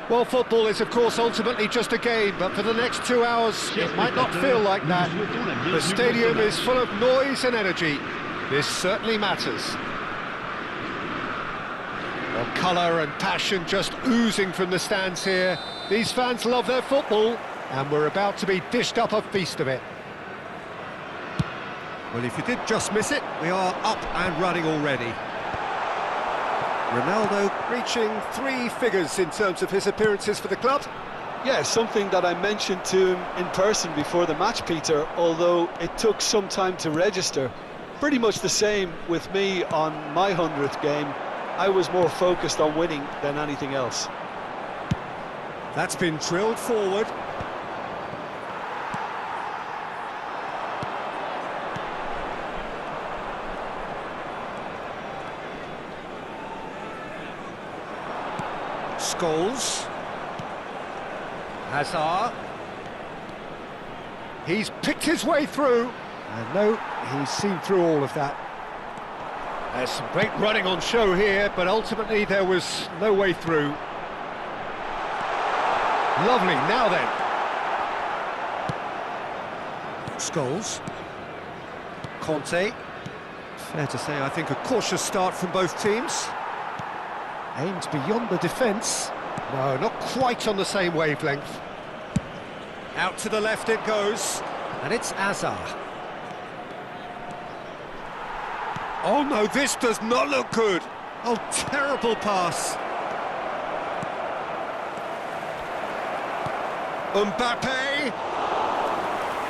Well, football is, of course, ultimately just a game, but for the next 2 hours, it might not feel like that. The stadium is full of noise and energy. This certainly matters. Well, colour and passion just oozing from the stands here. These fans love their football, and we're about to be dished up a feast of it. Well, if you did just miss it, we are up and running already. Ronaldo Reaching 3 figures in terms of his appearances for the club. Yeah, something that I mentioned to him in person before the match, Peter, although it took some time to register. Pretty much the same with me on my 100th game. I was more focused on winning than anything else. That's been drilled forward. Scholes. Hazard. He's picked his way through. And no, he's seen through all of that. There's some great running on show here, but ultimately there was no way through. Lovely, now then. Scholes. Conte. Fair to say, I think, a cautious start from both teams. Aimed beyond the defence. No, not quite on the same wavelength. Out to the left it goes. And it's Hazard. Oh no, this does not look good. Oh, terrible pass. Mbappe.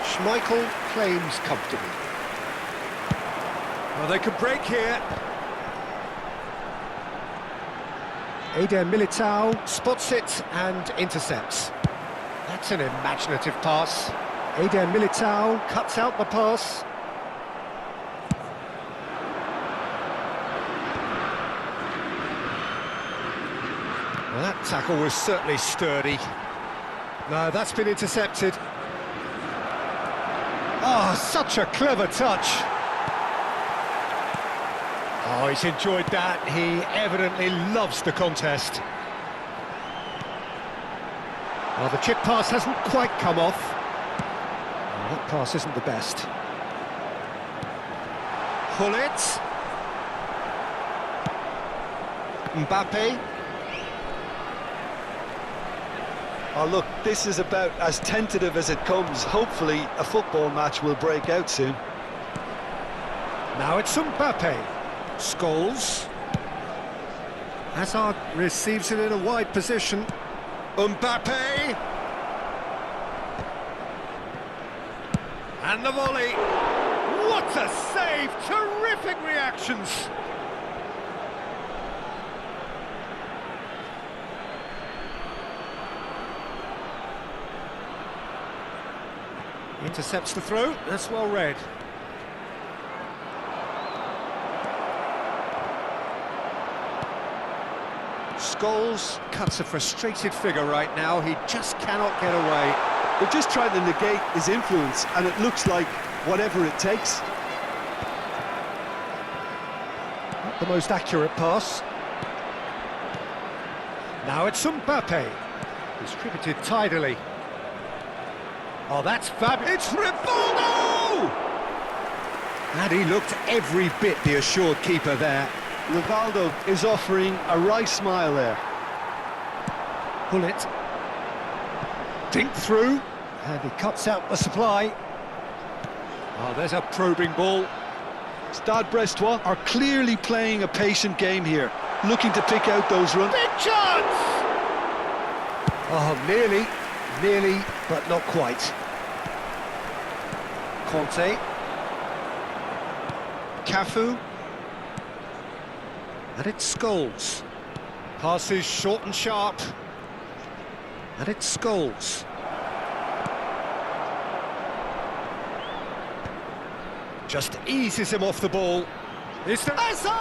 Schmeichel claims comfortably. Well, they could break here. Eder Militao spots it and intercepts. That's an imaginative pass. Eder Militao cuts out the pass. Well, that tackle was certainly sturdy. No, that's been intercepted. Oh, such a clever touch. Oh, he's enjoyed that. He evidently loves the contest. Well, the chip pass hasn't quite come off. Well, that pass isn't the best. Hullet. Mbappe. Oh, look, this is about as tentative as it comes. Hopefully, a football match will break out soon. Now it's Mbappe. Scholes. Hazard receives it in a wide position. Mbappe. And the volley. What a save! Terrific reactions. Intercepts the throw. That's well read. Scholes cuts a frustrated figure right now. He just cannot get away. They're just trying to negate his influence, and it looks like whatever it takes. Not the most accurate pass. Now it's Mbappe. Distributed tidily. Oh, that's fabulous. It's Rivaldo! And he looked every bit the assured keeper there. Rivaldo is offering a wry smile there. Bullet. Dink through. And he cuts out the supply. Oh, there's a probing ball. Stade Brestois are clearly playing a patient game here, looking to pick out those runs. Big chance! Oh, nearly, but not quite. Conte. Cafu. And it's Scholes. Passes short and sharp. And it's Scholes. Just eases him off the ball. It's the Hazard!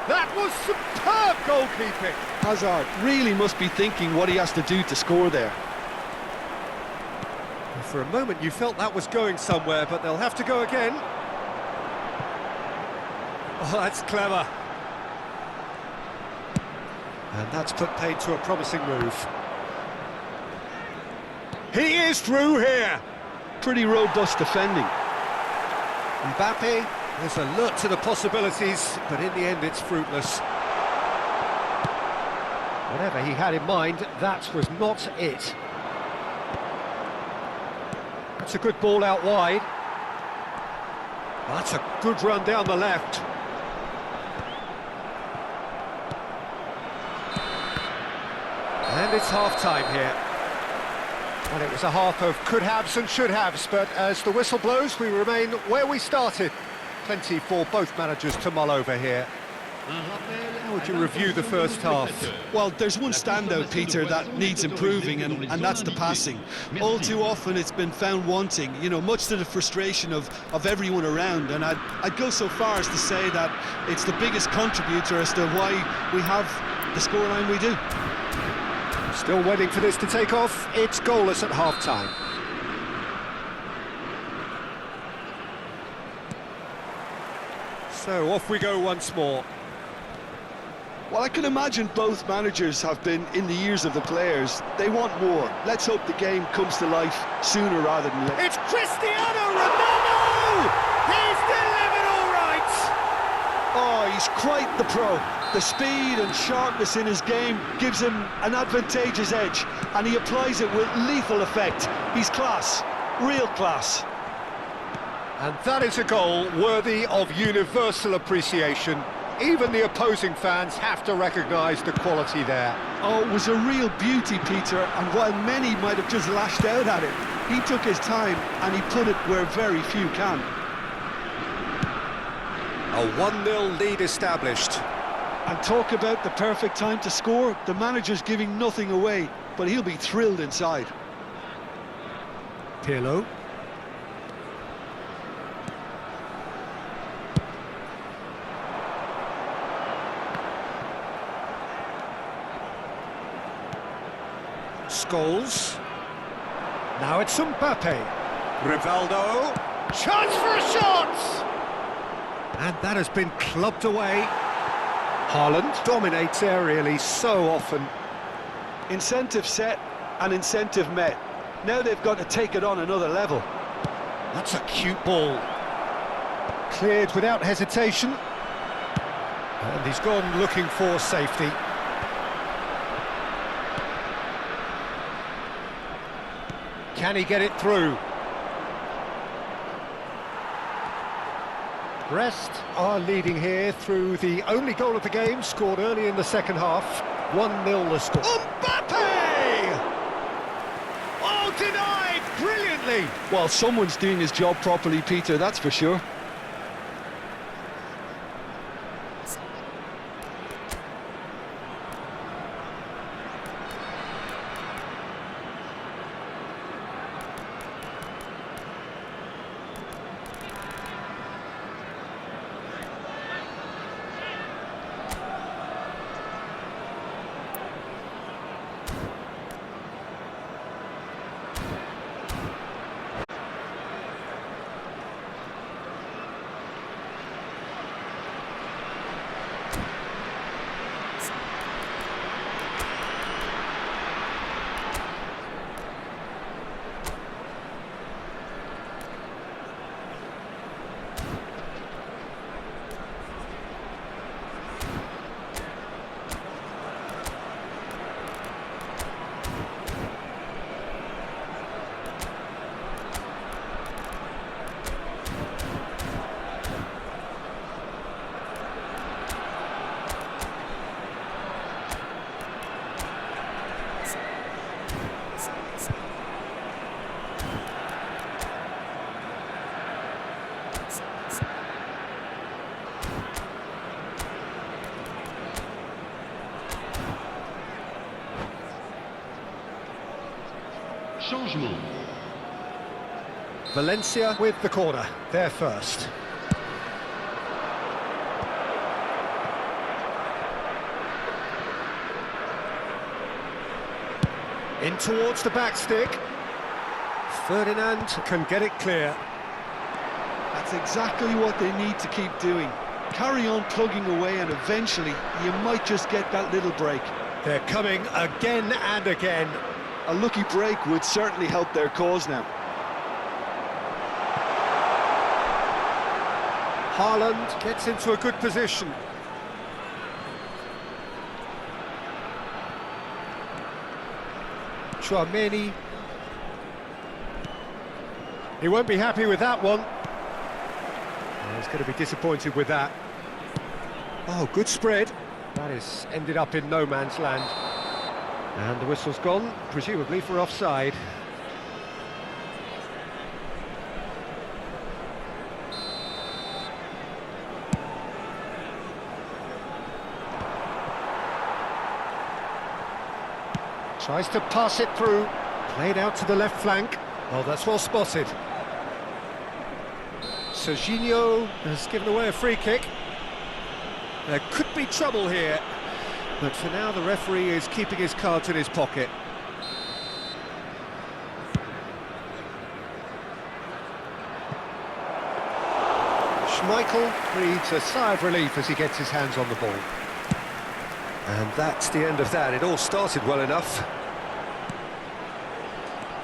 That was superb goalkeeping. Hazard really must be thinking what he has to do to score there. For a moment you felt that was going somewhere, but they'll have to go again. Oh, that's clever. And that's put paid to a promising move. He is through here. Pretty robust defending. Mbappe is alert to the possibilities, but in the end it's fruitless. Whatever he had in mind, that was not it. That's a good ball out wide. That's a good run down the left. And it's half-time here. Well, it was a half of could-haves and should-haves, but as the whistle blows, we remain where we started. Plenty for both managers to mull over here. How would you review the first half? Well, there's one standout, Peter, that needs improving, and that's the passing. All too often it's been found wanting, you know, much to the frustration of everyone around, and I'd go so far as to say that it's the biggest contributor as to why we have the scoreline we do. Still waiting for this to take off. It's goalless at half-time. So off we go once more. Well, I can imagine both managers have been in the ears of the players. They want more. Let's hope the game comes to life sooner rather than later. It's Cristiano Ronaldo! He's delivered all right! Oh, he's quite the pro. The speed and sharpness in his game gives him an advantageous edge, and he applies it with lethal effect. He's class, real class. And that is a goal worthy of universal appreciation. Even the opposing fans have to recognise the quality there. Oh, it was a real beauty, Peter, and while many might have just lashed out at it, he took his time and he put it where very few can. A 1-0 lead established. And talk about the perfect time to score. The manager's giving nothing away, but he'll be thrilled inside. Pirlo. Scholes. Now it's Mbappe. Rivaldo. Chance for a shot! And that has been clubbed away. Haaland dominates aerially so often. Incentive set and incentive met. Now they've got to take it on another level. That's a cute ball. Cleared without hesitation. And he's gone looking for safety. Can he get it through? Brest are leading here through the only goal of the game, scored early in the second half. 1-0 the score. Mbappe! Oh, denied brilliantly! Well, someone's doing his job properly, Peter, that's for sure. Changement. Valencia with the corner, they're first. In towards the back stick. Ferdinand can get it clear. That's exactly what they need to keep doing. Carry on plugging away and eventually you might just get that little break. They're coming again and again. A lucky break would certainly help their cause now. Haaland gets into a good position. Tchouaméni. He won't be happy with that one. He's going to be disappointed with that. Oh, good spread. That is ended up in no man's land. And the whistle's gone, presumably for offside. Tries to pass it through. Played out to the left flank. Oh, that's well spotted. Serginho has given away a free kick. There could be trouble here, but for now the referee is keeping his cards in his pocket. Schmeichel breathes a sigh of relief as he gets his hands on the ball. And that's the end of that. It all started well enough.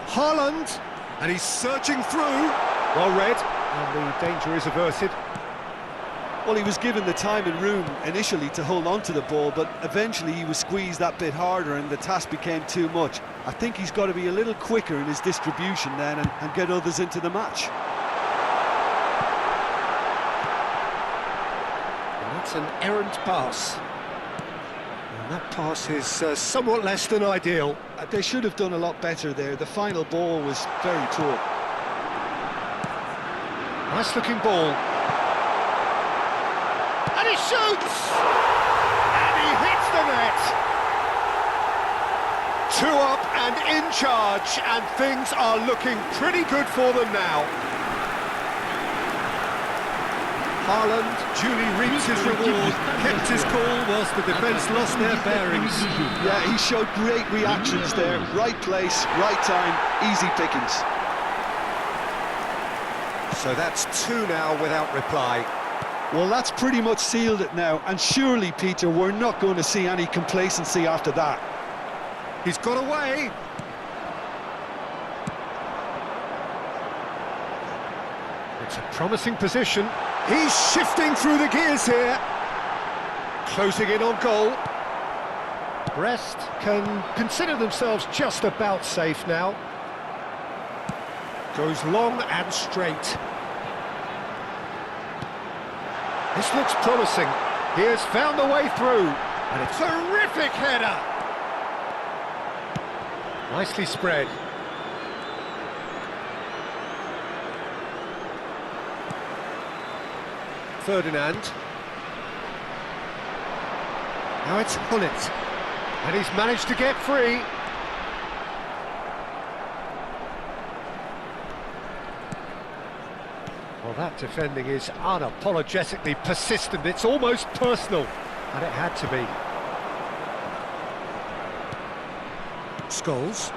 Haaland, and he's surging through. Well read, and the danger is averted. Well, he was given the time and room initially to hold on to the ball, but eventually he was squeezed that bit harder and the task became too much. I think he's got to be a little quicker in his distribution then and get others into the match. And that's an errant pass. And that pass is somewhat less than ideal. They should have done a lot better there. The final ball was very poor. Nice looking ball. And he shoots! And he hits the net! 2 up and in charge, and things are looking pretty good for them now. Haaland duly reaps his reward, kept his cool whilst the defence lost their bearings. Yeah, he showed great reactions there. Right place, right time, easy pickings. So that's 2 now without reply. Well, that's pretty much sealed it now, and surely, Peter, we're not going to see any complacency after that. He's got away. It's a promising position. He's shifting through the gears here. Closing in on goal. Brest can consider themselves just about safe now. Goes long and straight. This looks promising. He has found a way through. And a terrific header. Nicely spread. Ferdinand. Now it's Hullet. And he's managed to get free. Well, that defending is unapologetically persistent. It's almost personal. And it had to be. Scholes.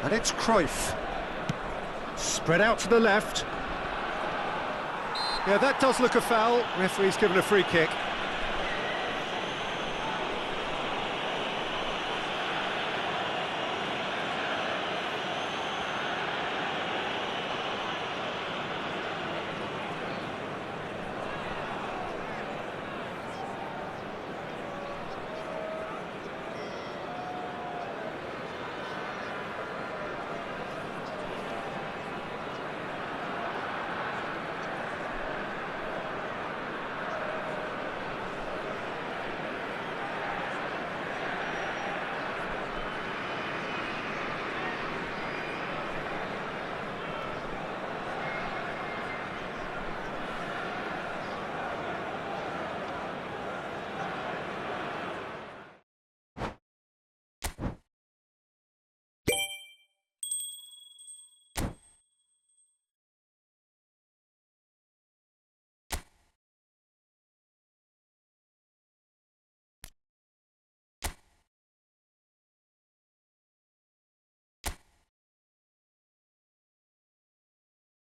And it's Cruyff. Spread out to the left. Yeah, that does look a foul. Referee's given a free kick.